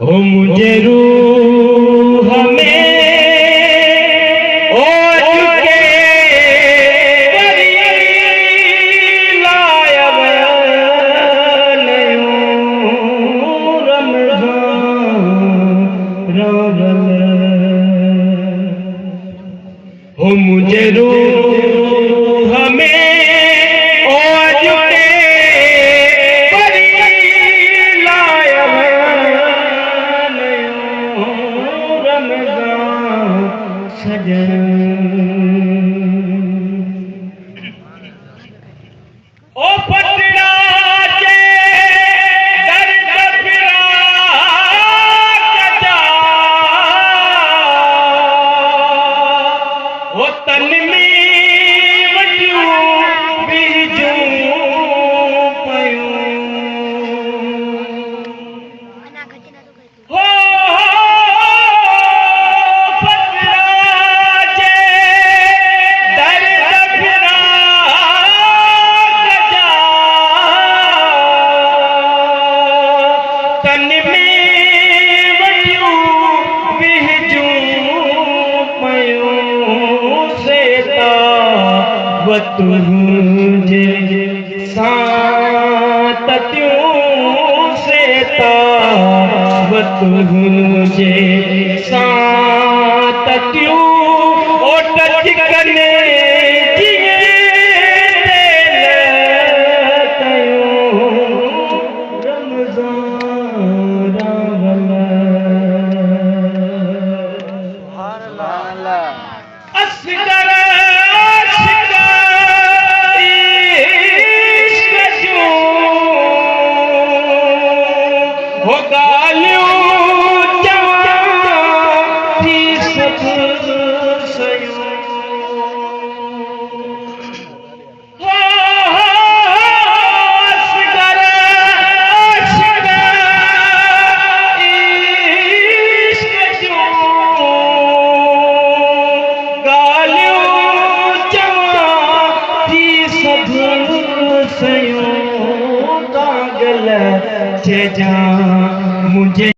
ओ मुझे रूह में ओ चुके लाया हो मुझे रूह में ओ जुटे लाया रमज़ान सजन ओ पटना के दर्द फिरा कजा ओ तन में वटियूं बीजूं पयूं हो पटना जे दर्द फिरा कजा तन में वटियूं बीजूं पयूं तुझे सातत्यूं से तुझे सातत्यूं ओ टच करने मुझे